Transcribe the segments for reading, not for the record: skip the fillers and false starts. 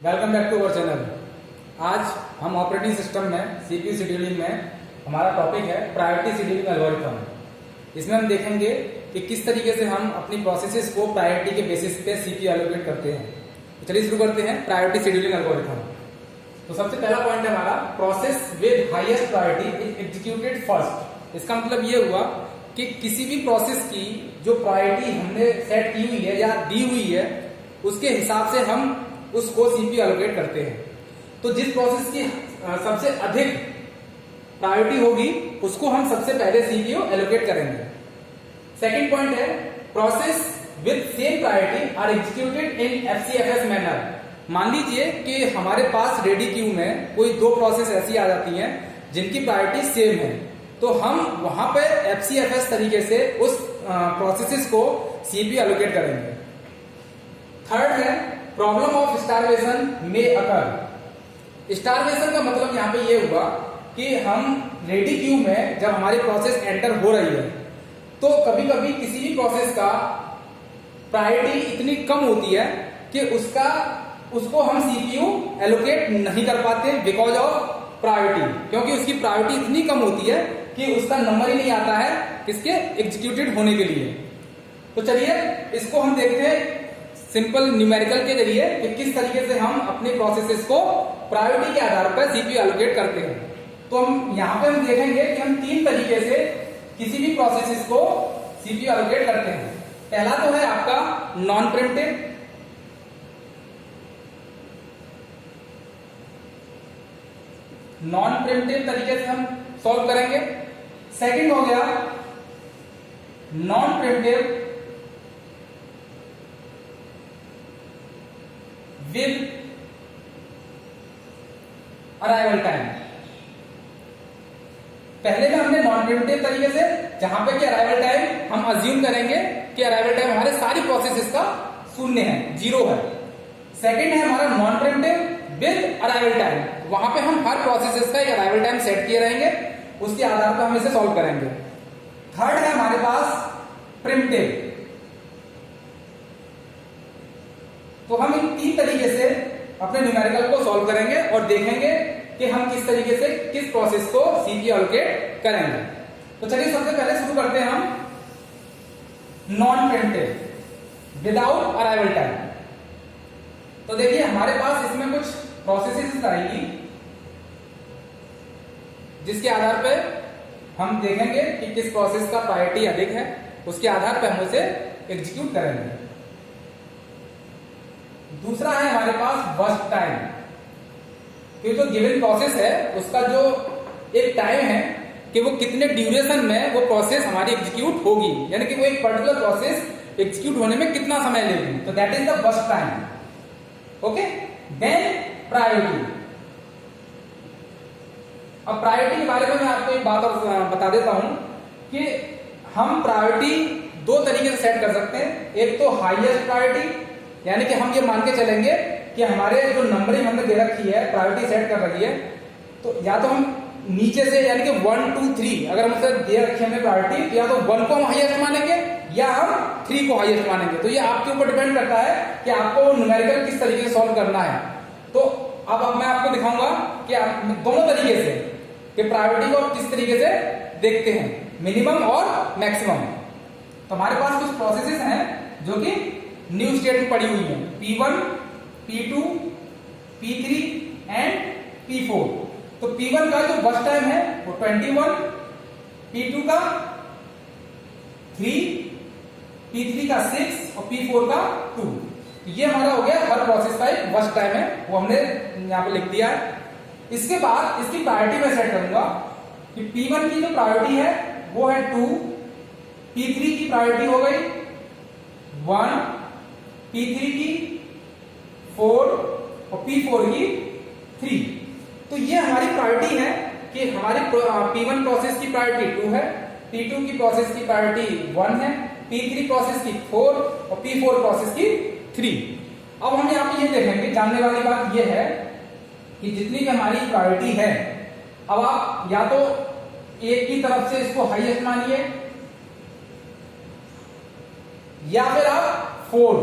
Welcome back to our channel. आज हम operating system में सीपीयू शेड्यूलिंग में हमारा टॉपिक है प्रायोरिटी शेड्यूलिंग एल्गोरिथम। इसमें हम देखेंगे कि किस तरीके से हम अपनी प्रोसेसेस को प्रायोरिटी के बेसिस पे सीपीयू एलोकेट करते हैं। तो चलिए शुरू करते हैं प्रायोरिटी शेड्यूलिंग एल्गोरिथम। तो सबसे पहला पॉइंट है हमारा process with highest priority is executed first. इसका मतलब ये हुआ कि किसी भी प्रोसेस की जो प्रायोरिटी हमने सेट की हुई है या दी हुई है उसके हिसाब से हम उसको सीपीयू एलोकेट करते हैं। तो जिस प्रोसेस की सबसे अधिक प्रायोरिटी होगी उसको हम सबसे पहले सीपीयू एलोकेट करेंगे। सेकंड पॉइंट है process with same priority are executed in FCFS manner. मान लीजिए कि हमारे पास रेडी क्यू में कोई दो प्रोसेस ऐसी आ जाती हैं जिनकी प्रायोरिटी सेम है, तो हम वहां पे एफसीएफएस तरीके से उस प्रोसेसेस को सीपीयू एलोकेट करेंगे। थर्ड है प्रॉब्लम ऑफ स्टारवेशन में अकर। स्टारवेशन का मतलब यहां पे ये हुआ कि हम रेडी क्यू में जब हमारी प्रोसेस एंटर हो रही है तो कभी कभी किसी भी प्रोसेस का प्रायोरिटी इतनी कम होती है कि उसको हम सीपीयू एलोकेट नहीं कर पाते बिकॉज ऑफ प्रायोरिटी, क्योंकि उसकी प्रायोरिटी इतनी कम होती है कि उसका नंबर ही नहीं आता है किसके एग्जीक्यूटेड होने के लिए। तो चलिए इसको हम देखते हैं सिंपल न्यूमेरिकल के जरिए कि किस तरीके से हम अपने प्रोसेसेस को प्रायोरिटी के आधार पर सीपीयू एलोकेट करते हैं। तो हम यहां पे हम देखेंगे कि हम तीन तरीके से किसी भी प्रोसेसेस को सीपीयू एलोकेट करते हैं। पहला तो है आपका नॉन प्रिम्प्टिव। नॉन प्रिम्प्टिव तरीके से हम सॉल्व करेंगे। सेकंड हो गया नॉन प्रिम्प्टिव विद अराइवल टाइम। पहले में हमने नॉन प्रिम्प्टिव तरीके से जहां पे कि अराइवल टाइम हम अज्यूम करेंगे कि अराइवल टाइम हमारे सारी प्रोसेसेस का शून्य है, जीरो है। सेकंड है हमारा नॉन प्रिम्प्टिव विद अराइवल टाइम। वहां पे हम हर प्रोसेसेस का एक अराइवल टाइम सेट किए रहेंगे, उसके आधार पर हम इसे सॉल्व करेंगे। थर्ड है हमारे पास प्रिम्प्टिव। तो हम इन तीन तरीके से अपने न्यूमेरिकल को सॉल्व करेंगे और देखेंगे कि हम किस तरीके से किस प्रोसेस को सीपीयू एलोकेट करेंगे। तो चलिए सबसे पहले शुरू करते हैं हम नॉन प्रिम्प्टिव विदाउट अराइवल टाइम। तो देखिए हमारे पास इसमें कुछ प्रोसेसेस आएगी जिसके आधार पर हम देखेंगे कि किस प्रोसेस का प्रायोरिटी अधिक है, उसके आधार पर हम उसे एग्जीक्यूट करेंगे। दूसरा है हमारे पास वर्स्ट टाइम। ये जो गिवन प्रोसेस है उसका जो एक टाइम है कि वो कितने ड्यूरेशन में वो प्रोसेस हमारी एग्जीक्यूट होगी, यानी कि वो एक पर्टिकुलर प्रोसेस एग्जीक्यूट होने में कितना समय लेगी। तो that is the worst time. Okay, then priority. अब प्रायोरिटी के बारे में मैं आपको एक बात और बता देता हूं कि हम प्रायोरिटी दो तरीके से सेट कर सकते हैं। एक तो हाईएस्ट प्रायोरिटी, यानी कि हम ये मान के चलेंगे कि हमारे जो नंबरिंग हमने दे रखी है, प्रायोरिटी सेट कर रखी है, तो या तो हम नीचे से यानी कि 1 2 3 अगर हमसे दे रखी है प्रायोरिटी, तो या तो 1 को हम हाईएस्ट मानेंगे या हम 3 को हाईएस्ट मानेंगे। तो ये आपके ऊपर डिपेंड करता है कि आपको न्यूमेरिकल किस तरीके से सॉल्व करना है। तो अब मैं आपको दिखाऊंगा कि आप दोनों तरीके से कि प्रायोरिटी को किस तरीके से देखते हैं, मिनिमम और मैक्सिमम। तो हमारे पास कुछ प्रोसेसेस हैं जो कि न्यू स्टेट में पड़ी हुई है, P1, P2, P3 and P4। तो P1 का जो बस टाइम है वो 21, P2 का 3, P3 का 6 और P4 का 2। ये हमारा हो गया हर प्रोसेस का एक बस टाइम है, वो हमने यहां पे लिख दिया है। इसके बाद इसकी प्रायोरिटी मैं सेट करूंगा कि P1 की जो प्रायोरिटी है वो है 2, P3 की प्रायोरिटी हो गई 1, P3 की 4 और P4 की 3। तो ये हमारी प्रायोरिटी है कि हमारी P1 प्रोसेस की प्रायोरिटी 2 है, P2 की प्रोसेस की प्रायोरिटी 1 है, P3 प्रोसेस की 4 और P4 प्रोसेस की 3। अब हम यहाँ पे ये देखेंगे, जानने वाली बात ये है कि जितनी भी हमारी प्रायोरिटी है, अब आप या तो एक की तरफ से इसको हाईएस्ट मानिए या फिर आप 4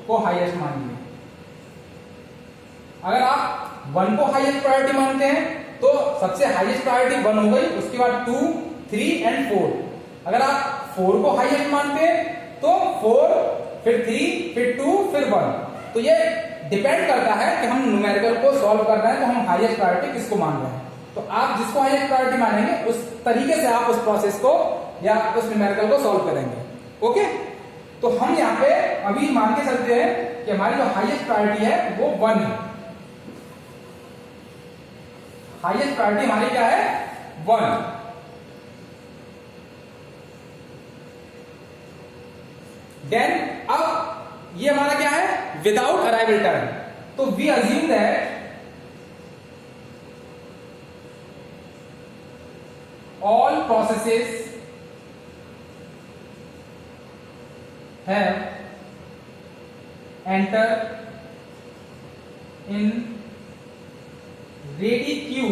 को हाईएस्ट मानिए। अगर आप 1 को हाईएस्ट प्रायोरिटी मानते हैं तो सबसे हाईएस्ट प्रायोरिटी 1 हो गई, उसके बाद 2, 3 एंड 4। अगर आप 4 को हाईएस्ट मानते हैं तो 4, फिर 3, फिर 2, फिर 1। तो ये डिपेंड करता है कि हम न्यूमेरिकल को सॉल्व कर रहे हैं तो हम हाईएस्ट प्रायोरिटी किसको मान रहे हैं। तो आप जिसको हाईएस्ट प्रायोरिटी मानेंगे उस तरीके से आप उस प्रोसेस को या उस न्यूमेरिकल को सॉल्व करेंगे। ओके, तो हम यहाँ पे अभी मान के चलते हैं कि हमारी जो हाईएस्ट प्रायोरिटी है वो 1 है। हाईएस्ट प्रायोरिटी हमारी क्या है? 1। देन अब ये हमारा क्या है? Without arrival time. तो we assume that all processes have entered in ready queue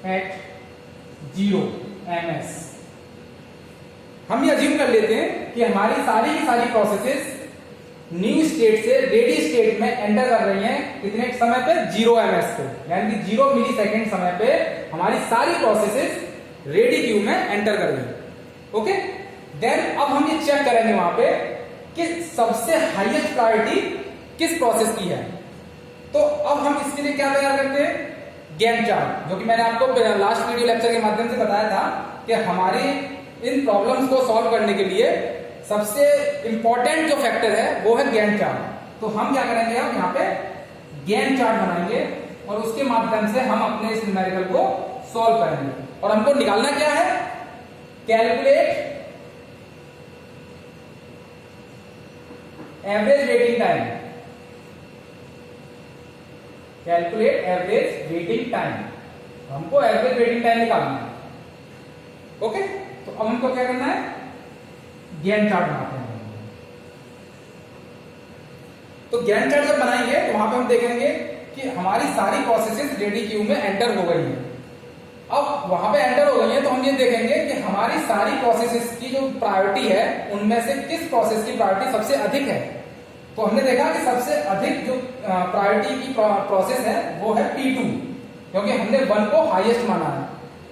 at 0 ms। हम ये अज्यूम कर लेते हैं कि हमारी सारी की सारी प्रोसेसेस न्यू स्टेट से रेडी स्टेट में एंटर कर रही हैं कितने समय पे? 0 ms पे, यानी कि 0 मिली सेकेंड समय पे हमारी सारी प्रोसेसेस रेडी क्यू में एंटर कर रही हैं। ओके, देन अब हम ये चेक करेंगे वहां पे कि सबसे हाईएस्ट प्रायोरिटी किस प्रोसेस की है। तो अब हम इसके लिए क्या तैयार करते हैं? गैंट चार्ट, जो कि मैंने आपको लास्ट वीडियो लेक्चर के माध्यम से बताया था कि हमारी इन प्रॉब्लम्स को सॉल्व करने के लिए सबसे इंपॉर्टेंट जो फैक्टर है वो है गैंट चार्ट। तो हम क्या करेंगे? अब यहाँ पे गैंट चार्ट बनाएंगे और उसके माध्यम से हम अपने इस न्यूमेरिकल को सॉल्व करेंगे। और हमको निकालना क्या है? Calculate average waiting time. Calculate average waiting time, हमको एवरेज वेटिंग टाइम निकालना है। ओके, तो अब हमको क्या करना है? गैंट चार्ट बनाते हैं। तो गैंट चार्ट जब बनाएंगे तो वहां पे हम देखेंगे कि हमारी सारी प्रोसेसेस रेडी क्यू में एंटर हो गई हैं। अब वहां पे एंटर हो गई हैं तो हम ये देखेंगे कि हमारी सारी प्रोसेसेस की जो प्रायोरिटी है उनमें से किस प्रोसेस की प्रायोरिटी सबसे अधिक है। तो हमने देखा कि सबसे अधिक जो प्रायोरिटी की प्रोसेस है वो है P2, क्योंकि हमने 1 को हाईएस्ट माना है।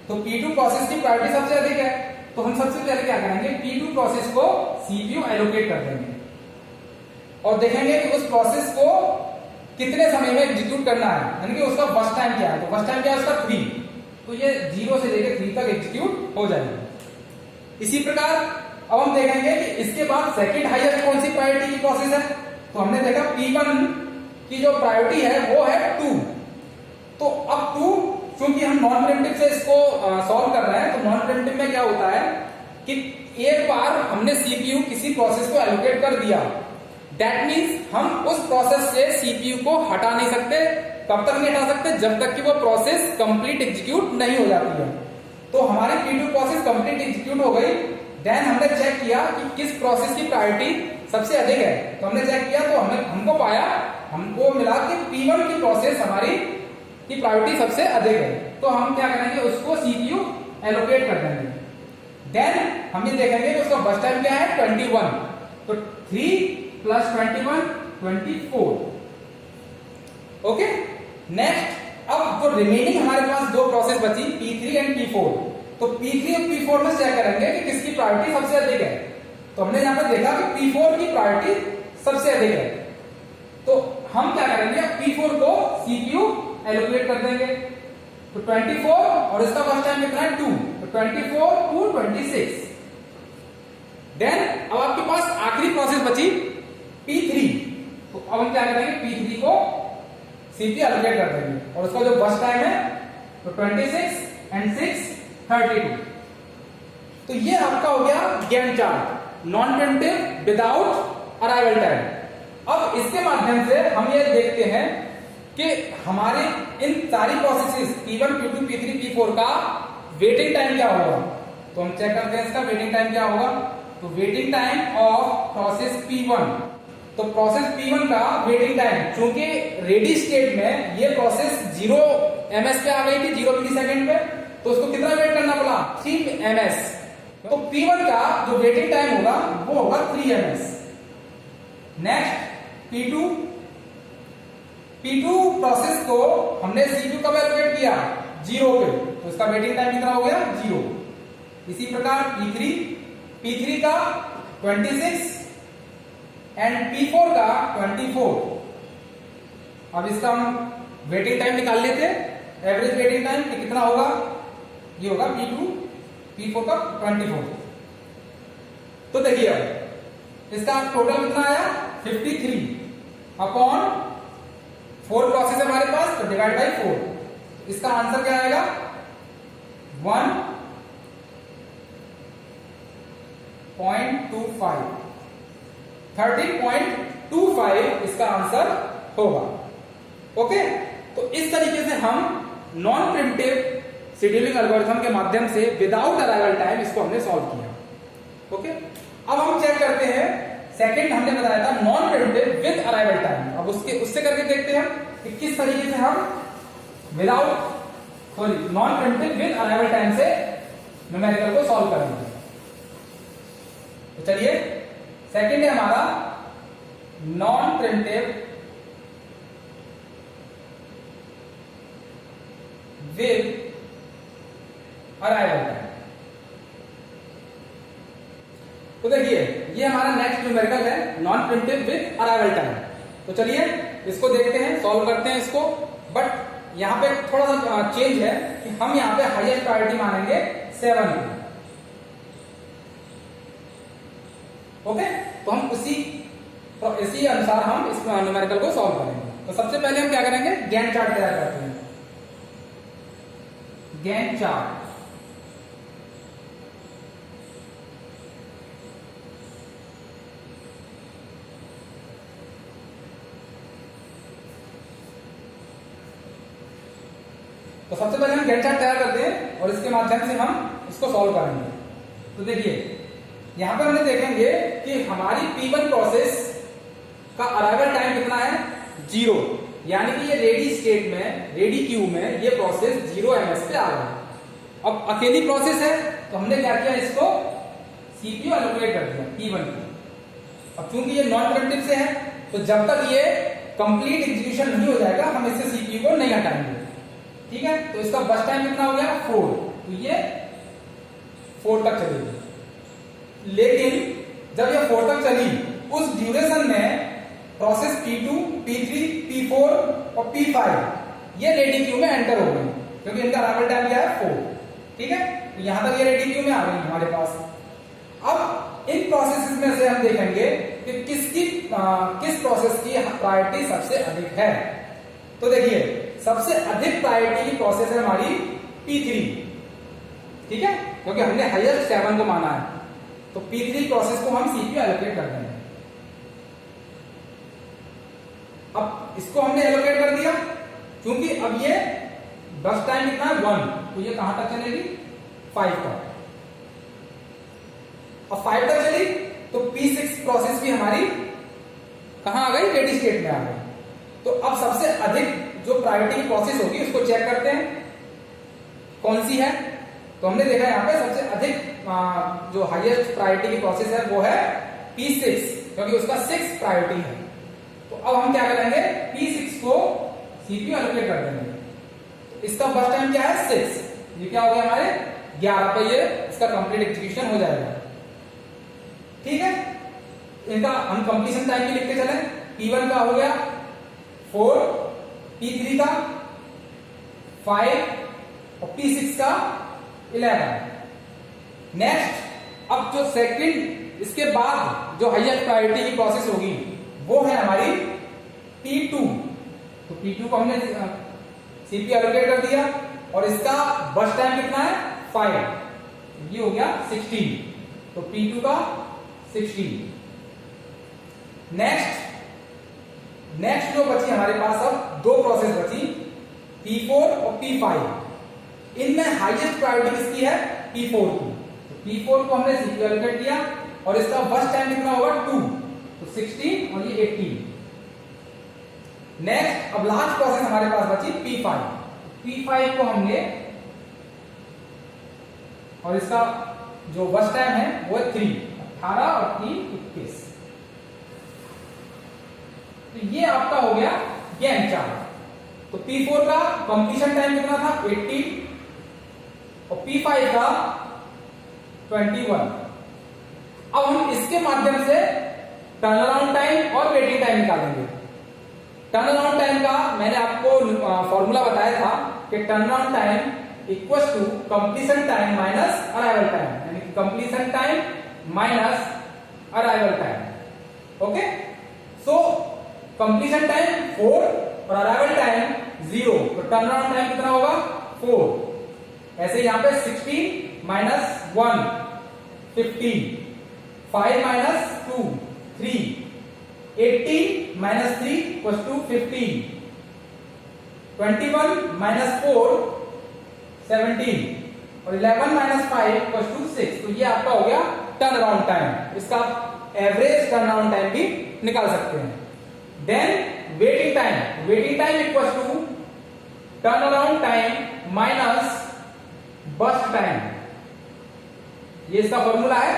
तो P2 प्रोसेस की प्रायोरिटी सबसे अधिक है। तो हम सबसे पहले क्या करेंगे? P2 प्रोसेस को CPU एलोकेट कर देंगे और देखेंगे कि उस प्रोसेस को कितने समय में एग्जीक्यूट करना है, यानी कि उसका बर्स्ट टाइम क्या है। तो बर्स्ट टाइम क्या है उसका? 3। तो ये 0 से लेकर 3 तक एग्जीक्यूट हो जाएगा। इसी प्रकार अब हम देखेंगे कि इसके बाद सेकंड हाईएस्ट कौन सी प्रायोरिटी की प्रोसेस है। तो हमने देखा P1 की जो प्रायोरिटी है वो है 2। तो अब 2, क्योंकि हम नॉन प्रिएम्प्टिव से इसको सॉल्व कर रहे हैं, तो नॉन प्रिएम्प्टिव में क्या होता है कि एक बार हमने सीपीयू किसी प्रोसेस को एलोकेट कर दिया, दैट मींस हम उस प्रोसेस से सीपीयू को हटा नहीं सकते। कब तक नहीं हटा सकते? जब तक कि वो प्रोसेस कंप्लीट एग्जीक्यूट नहीं हो जाती है। तो हमारी P2 प्रोसेस कंप्लीट एग्जीक्यूट हो गई। देन हमने चेक किया कि किस प्रोसेस की प्रायोरिटी सबसे अधिक है। तो हमने चेक किया तो हमको मिला कि P1 की प्रोसेस हमारी की प्रायोरिटी सबसे अधिक है। तो हम क्या करेंगे? उसको सीपीयू एलोकेट कर देंगे। देन हम ये देखेंगे कि उसका बर्स्ट टाइम क्या है? 21। तो 3 + 21 24। ओके, नेक्स्ट अब जो रिमेनिंग हमारे पास दो प्रोसेस बची P3 एंड P4। तो P3 और P4 में चेक करेंगे कि किसकी प्रायोरिटी सबसे अधिक है। तो हमने यहाँ पर देखा कि P4 की प्रायोरिटी सबसे अधिक है। तो हम क्या करेंगे? P4 को CPU एलोकेट कर देंगे। तो 24 और इसका फर्स्ट टाइम कितना है? 2। तो 24 to 26। देन अब आपके पास आखिरी प्रोसेस बची P3। तो अब हम क्या करेंगे? P3 को CPU एलोकेट कर देंगे और उसका जो फर्स्ट टाइम है तो 26 एंड 6 32। तो ये आपका हो गया Gantt chart, non preemptive without arrival time. अब इसके माध्यम से हम ये देखते हैं कि हमारे इन सारी processes P1, P2, P3, P4 का वेटिंग टाइम क्या होगा। तो हम चेक करते हैं इसका वेटिंग टाइम क्या होगा। तो waiting time of process P1, तो प्रोसेस P1 का वेटिंग टाइम, चूंकि रेडी स्टेट में ये प्रोसेस 0 ms पे आ गई थी, 0 मिली सेकेंड पे, तो उसको कितना वेट करना पड़ा? 3 ms। तो P1 का जो वेटिंग टाइम होगा वो होगा 3 ms। नेक्स्ट P2 प्रोसेस को हमने CPU कब एलोकेट किया, 0 पे, तो इसका वेटिंग टाइम कितना हो गया, 0। इसी प्रकार P3 का 26 एंड P4 का 24। अब इसका हम वेटिंग टाइम निकाल लेते हैं, एवरेज वेटिंग टाइम कितना होगा, ये होगा P4 का 24। तो देखिए अब इसका टोटल कितना आया, 53 अपॉन 4 प्रोसेस है हमारे पास, तो डिवाइड बाई 4। इसका आंसर क्या आएगा, 1.25, 30.25 इसका आंसर होगा। ओके, तो इस तरीके से हम नॉन प्रिमिटिव शेड्यूलिंग एल्गोरिथम के माध्यम से विदाउट अराइवल टाइम इसको हमने सॉल्व किया। ओके, अब हम चेक करते हैं, सेकंड हमने बताया था non primitive with arrival time. अब उससे करके देखते हैं कि किस तरीके से हम non primitive with arrival time से न्यूमेरिकल को सॉल्व करेंगे। तो चलिए, सेकंड है हमारा non primitive with arrival time. तो देखिए ये हमारा नेक्स्ट न्यूमेरिकल है, non primitive with arrival time. तो चलिए इसको देखते हैं, सॉल्व करते हैं इसको। बट यहां पे थोड़ा सा चेंज है कि हम यहां पे हाईएस्ट प्रायोरिटी मानेंगे 7 को। ओके, तो हम इसी अनुसार हम इस न्यूमेरिकल को सॉल्व करेंगे। तो सबसे पहले हम क्या करेंगे, गैंट चार्ट तैयार करते हैं। गैंट चार्ट, तो सबसे पहले हम गैंट चार्ट तैयार करते हैं और इसके माध्यम से हम इसको सॉल्व करेंगे। तो देखिए यहां पर हम देखेंगे कि हमारी P1 प्रोसेस का अराइवल टाइम कितना है, 0, यानी कि ये रेडी क्यू में ये प्रोसेस 0 ms पे आ रहा है। अब अकेली प्रोसेस है तो हमने क्या किया, इसको CPU एलोकेट कर दिया P1 को। अब चूंकि ये नॉन प्रिमिटिव से है तो जब तक ये कंप्लीट एग्जीक्यूशन नहीं हो जाएगा हम इससे CPU को नहीं हटाएंगे। ठीक है, तो इसका बस टाइम कितना हो गया, 4, तो ये 4 तक चलेगी। लेकिन जब ये 4 तक चली, उस ड्यूरेशन में प्रोसेस P2, P3, P4 और P5 ये रेडी क्यू में एंटर हो गई, क्योंकि इनका अराइवल टाइम क्या है, 4। ठीक है, तो यहां तक ये रेडी क्यू में आ गई हमारे पास। अब इन प्रोसेसेस में से हम देखेंगे कि किस प्रोसेस की प्रायोरिटी सबसे अधिक है। तो देखिए सबसे अधिक प्रायोरिटी की प्रोसेस है हमारी P3। ठीक है, क्योंकि हमने हाईएस्ट 7 को माना है, तो P3 प्रोसेस को हम CPU एलोकेट कर देंगे। अब इसको हमने एलोकेट कर दिया, क्योंकि अब ये बस टाइम कितना है, 1, तो ये कहां तक चलेगी, 5 तक। अब 5 तक चली तो P6 प्रोसेस भी हमारी कहां आ गई, रेडी स्टेट में आ गई। तो अब सबसे अधिक जो प्रायोरिटी की प्रोसेस होगी उसको चेक करते हैं कौन सी है। तो हमने देखा यहां पे सबसे अधिक जो हाईएस्ट प्रायोरिटी की प्रोसेस है वो है P6, क्योंकि उसका 6 प्रायोरिटी है। तो अब हम क्या करेंगे, P6 को CPU एलोकेट कर देंगे। तो इसका बस टाइम क्या है, 6, ये क्या हो गया हमारे 11 पे, ये इसका कंप्लीट एग्जीक्यूशन हो जाएगा। ठीक है, इनका हम कंप्लीशन टाइम भी लिख के चले। P1 का हो गया 4, P3 का 5 और P6 का 11। नेक्स्ट, अब जो सेकंड इसके बाद जो हाईएस्ट प्रायोरिटी की प्रोसेस होगी वो है हमारी P2। तो P2 को हमने CPU एलोकेट कर दिया और इसका बस टाइम कितना है, 5, ये हो गया 16, तो P2 का 16। नेक्स्ट जो बची हमारे पास, अब 2 प्रोसेस बची, P4 और P5। इनमें हाईएस्ट प्रायोरिटी किसकी है, P4 की। तो P4 को हमने CPU एलोकेट किया और इसका बस टाइम कितना होगा, 2, तो 16 और ये 18। नेक्स्ट, अब लास्ट प्रोसेस हमारे पास बची P5। P5 को हमने और इसका जो वर्स्ट टाइम है वो है 3, 18 और 3 21। तो ये आपका हो गया गैंट चार्ट। तो P4 का कंप्लीशन टाइम कितना था 18 और P5 का 21। अब हम इसके माध्यम से टर्न अराउंड टाइम और वेटिंग टाइम निकालेंगे। टर्न अराउंड टाइम का मैंने आपको फॉर्मूला बताया था कि turn around time equals to completion time minus arrival time, यानी completion time minus arrival time. Okay, so completion time 4 और अराइवल टाइम 0, तो टर्न अराउंड टाइम कितना होगा 4। ऐसे यहां पे 16 minus 1 15, 5 minus 2 3, 18 minus 3 equals to 15, 21 minus 4 17 और 11 माइनस 5 इक्वल्स टू 6। तो ये आपका हो गया टर्न अराउंड टाइम। इसका एवरेज टर्न अराउंड टाइम भी निकाल सकते हैं। Then waiting time, waiting time equals to turn around time minus burst time. ये इसका फॉर्मूला है,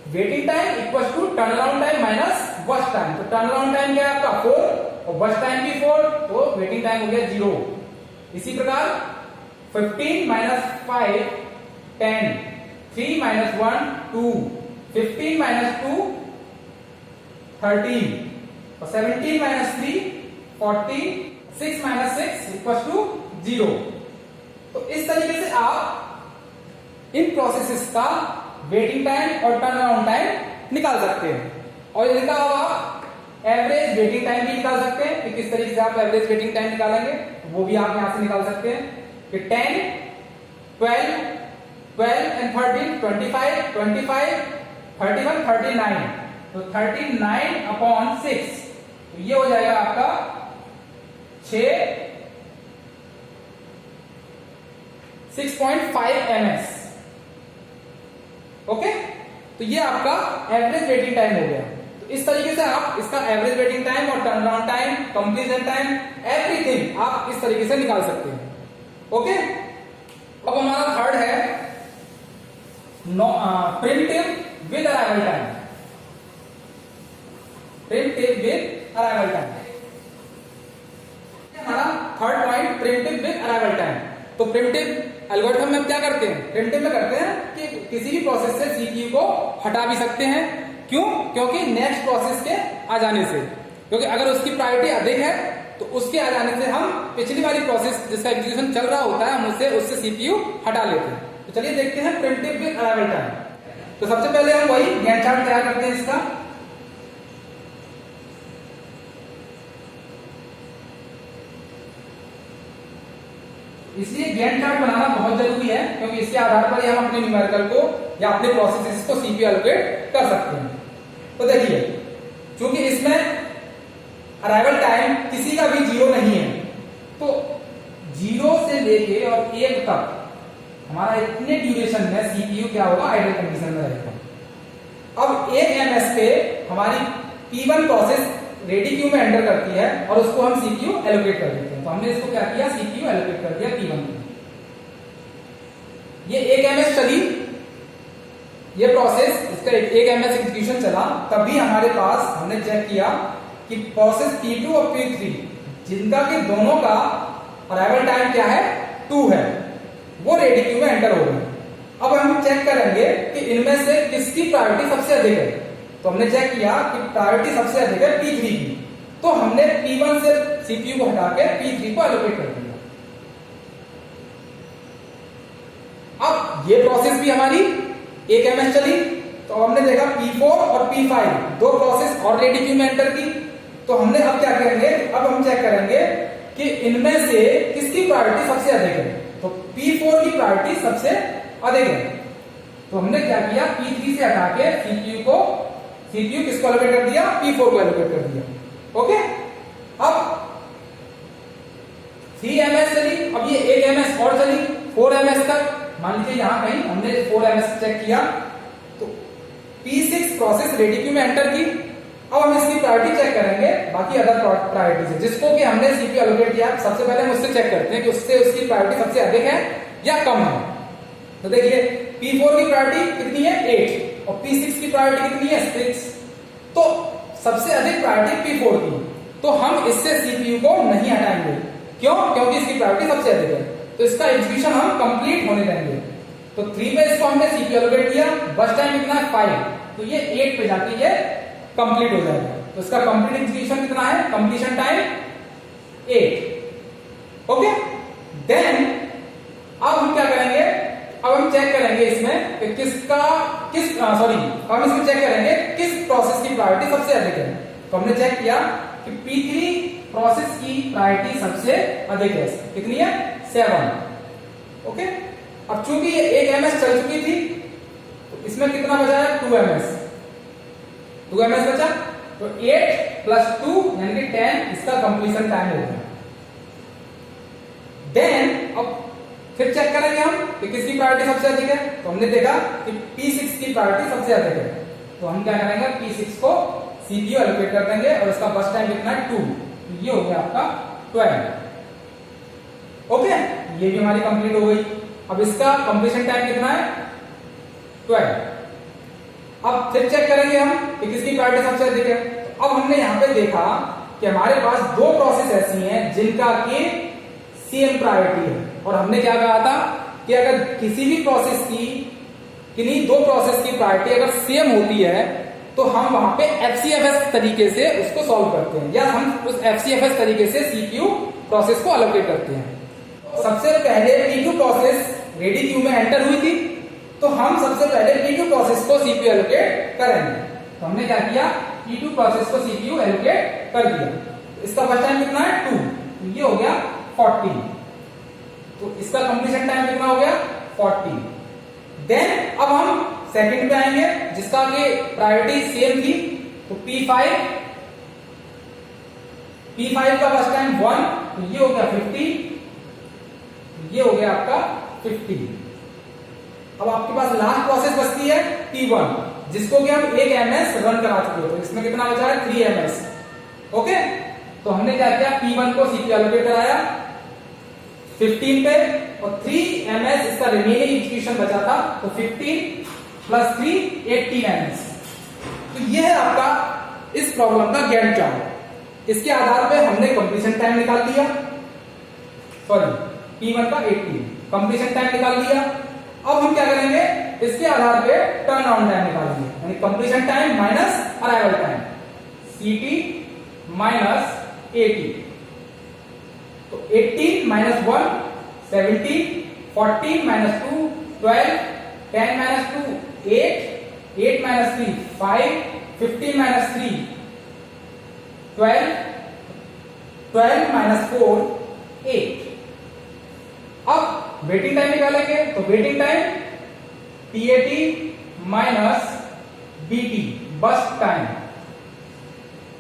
waiting time equals to turn around time minus burst time. तो turn around time क्या है आपका 4 और बर्स्ट टाइम भी 4, तो वेटिंग टाइम हो गया 0। इसी प्रकार 15 माइनस 5 10, 3 माइनस 1 2, 15 माइनस 2 13 और 17 माइनस 3 14, 6 माइनस 6 इक्वल्स टू 0। तो इस तरीके से आप इन प्रोसेसेस का वेटिंग टाइम और टर्न अराउंड टाइम निकाल सकते हैं। और इनका आप एवरेज वेटिंग टाइम भी निकाल सकते हैं कि किस तरीके से आप एवरेज वेटिंग टाइम निकालेंगे, वो भी आप यहां से निकाल सकते हैं कि 10 12 12 एंड 13 25 25 31 39, तो 39 अपॉन 6, तो ये हो जाएगा आपका 6.5 ms। ओके, तो ये आपका एवरेज वेटिंग टाइम हो गया। तो इस तरीके से आप इसका एवरेज वेटिंग टाइम और turn around time, completion time, everything आप इस तरीके से निकाल सकते हैं। ओके, अब हमारा थर्ड है preemptive with arrival time. Preemptive with arrival time हमारा third point, preemptive with arrival time. तो प्रिमिटिव एल्गोरिथम में हम क्या करते हैं, प्रिमिटिव में करते हैं कि किसी भी प्रोसेस से सीपीयू को हटा भी सकते हैं। क्यों? क्योंकि नेक्स्ट प्रोसेस के आ जाने से, क्योंकि अगर उसकी प्रायोरिटी अधिक है तो उसके आ जाने से हम पिछली वाली प्रोसेस जिसका एग्जीक्यूशन चल रहा होता है हम उससे सीपीयू हटा लेते हैं। तो चलिए देखते हैं प्रिमिटिव विद अराइवल टाइम। तो सबसे पहले हम वही गैंट चार्ट तैयार करते हैं इसका। इसलिए गैंट चार्ट बनाना बहुत जरूरी है, क्योंकि इसके आधार पर ही हम अपने न्यूमेरिकल को या अपने प्रोसेसेस को सीपीयू एलोकेट कर सकते हैं। तो देखिए, क्योंकि इसमें अराइवल टाइम किसी का भी 0 नहीं है, तो 0 से लेके और 1 तक हमारा इतने ड्यूरेशन में सीपीयू क्या होगा, आइडल कंडीशन में रहेगा। अब 1 ms पे हमारी P1 प्रोसेस रेडी क्यू में एंटर करती है और उसको हम सीपीयू एलोकेट कर देते हैं। तो हमने इसको क्या किया, सीपीयू एलोकेट कर दिया P1 में। ये 1 ms चली, ये प्रोसेस इसका 1 ms एग्जीक्यूशन चला, तभी हमारे पास हमने चेक किया कि प्रोसेस P2 और P3 जिनका कि दोनों का अराइवल टाइम क्या है 2 है, वो रेडी क्यू में एंटर हो गए। अब हम चेक करेंगे कि इनमें से किसकी प्रायोरिटी सबसे अधिक है। तो हमने चेक किया कि प्रायोरिटी सबसे अधिक है P3 की, तो हमने P1 से सीपीयू को हटा के P3 को एलोकेट कर दिया। अब ये प्रोसेस भी हमारी 1 ms चली, तो हमने देखा P4 और P5 दो प्रोसेस और रेडी क्यू में एंटर की। तो हमने अब क्या करेंगे, अब हम चेक करेंगे कि इनमें से किसकी प्रायोरिटी सबसे अधिक है। तो P4 की प्रायोरिटी सबसे अधिक है, तो हमने क्या किया, P3 से हटा के सीपीयू किसको एलोकेट कर दिया, P4 को एलोकेट कर दिया। ओके, अब 3 ms चली, अब ये 1 ms और चली 4 ms तक। मान लीजिए यहां कहीं हमने 4 ms चेक किया, तो P6 प्रोसेस रेडी क्यू में एंटर की। अब हम इसकी प्रायोरिटी चेक करेंगे बाकी अदर प्रायोरिटी से, जिसको कि हमने सीपीयू एलोकेट किया। सबसे पहले हम उससे चेक करते हैं कि उससे उसकी प्रायोरिटी सबसे अधिक है या कम है। तो देखिए P4 की प्रायोरिटी कितनी है 8 और P6 की प्रायोरिटी कितनी है 6, तो सबसे अधिक प्रायोरिटी P4 की, तो हम इससे CPU को नहीं हटाएंगे। क्यों? क्योंकि इसकी प्रायोरिटी सबसे अधिक है, तो इसका एग्जीक्यूशन हम कंप्लीट होने देंगे। तो 3 पे इसको हमने CPU एलोकेट किया, बस टाइम कितना है 5, तो ये 8 पे जाके ये कंप्लीट हो जाएगा। तो इसका कंप्लीट एग्जीक्यूशन कितना है, कंप्लीशन टाइम 8। ओके, देन अब हम क्या करेंगे, अब हम चेक करेंगे इसमें कि हम इसमें चेक करेंगे किस प्रोसेस की प्रायोरिटी सबसे अधिक है। तो हमने चेक किया कि P3 प्रोसेस की प्रायोरिटी सबसे अधिक है, कितनी है 7। ओके, अब चूंकि ये 1 ms चल चुकी थी, तो इसमें कितना बचा है 2 ms, 2 ms बचा, तो 8 + 2 यानी कि 10 इसका कंप्लीशन टाइम हो गया। देन अब फिर चेक करेंगे हम कि किसकी प्रायोरिटी सबसे अधिक है, तो हमने देखा कि P6 की प्रायोरिटी सबसे अधिक है, तो हम क्या करेंगे P6 को CPU एलोकेट कर देंगे और इसका बस टाइम कितना है 2, तो ये हो गया आपका 12। ओके, ये भी हमारी कंप्लीट हो गई। अब इसका कंप्लीशन टाइम कितना है 12। अब फिर चेक करेंगे हम कि किसकी प्रायोरिटी सबसे अधिक है। तो अब हमने यहां पे देखा कि हमारे पास 2 प्रोसेस ऐसी हैं जिनका की सेम प्रायोरिटी है, और हमने क्या कहा था कि अगर किसी भी प्रोसेस की किन्हीं 2 प्रोसेस की प्रायोरिटी अगर सेम होती है तो हम वहां पे FCFS तरीके से उसको सॉल्व करते हैं, या हम उस FCFS तरीके से CPU प्रोसेस को एलोकेट करते हैं। सबसे पहले P2 प्रोसेस रेडी क्यू में एंटर हुई थी, तो हम सबसे पहले P2 प्रोसेस को CPU एलोकेट करेंगे। तो हमने क्या किया, P2 प्रोसेस को CPU एलोकेट कर दिया। इसका बस टाइम कितना है 2, तो ये हो गया 40, तो इसका कंप्लीशन टाइम कितना हो गया 40। देन अब हम सेकंड पे आएंगे जिसका कि प्रायोरिटी सेम थी, तो P5 का बस टाइम 1, तो ये हो गया 50, ये हो गया आपका 50। अब आपके पास लास्ट प्रोसेस बचती है P1, जिसको कि हम 1 ms रन करा चुके हो, तो इसमें कितना बचा है 3 ms। ओके, तो हमने क्या किया, P1 को CPU एलोकेट कराया 15 पे, और 3 ms इसका रिमेनिंग एग्जीक्यूशन बचा था, तो 15 + 3 18 ms। तो ये है आपका इस प्रॉब्लम का गैंट चार्ट। इसके आधार पे हमने कंप्लीशन टाइम निकाल दिया, सॉरी P1 का 18 कंप्लीशन टाइम निकाल दिया। अब हम क्या करेंगे, इसके आधार पे टर्न अराउंड टाइम निकालेंगे, यानी completion time minus arrival time, CT minus 80। तो 18 - 1 17, 14 - 2 12, 10 - 2 8, 8 - 3 5, 15 - 3 12, 12 - 4 8। अब वेटिंग टाइम निकालेंगे, तो waiting time TAT minus BT बस टाइम।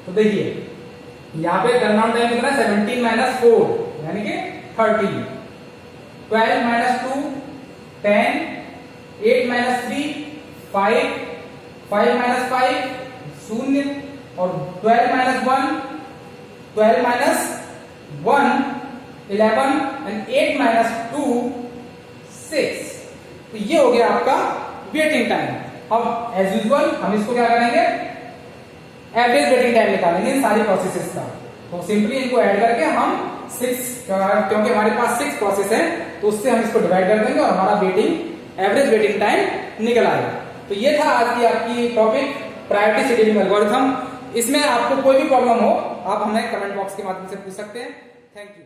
तो देखिए यहां पे टर्नआउट टाइम कितना है 17 - 4 यानी कि 30, 12 - 2 10, 8 - 3 5, 5 - 5 0, और 12 - 1 12 - 1 11, and 8 - 2 6। तो ये हो गया आपका वेटिंग टाइम। अब एज यूजुअल हम इसको क्या करेंगे, एवरेज वेटिंग टाइम निकालेंगे इन सारी प्रोसेसेस का। तो सिंपली इनको ऐड करके हम 6, क्योंकि हमारे पास 6 प्रोसेस है, तो उससे हम इसको डिवाइड कर देंगे और हमारा एवरेज वेटिंग टाइम निकल आएगा। तो ये था आज की आपकी टॉपिक प्रायोरिटी शेड्यूलिंग एल्गोरिथम। इसमें आपको कोई भी प्रॉब्लम हो आप हमें कमेंट बॉक्स के माध्यम से पूछ सकते हैं। Thank you.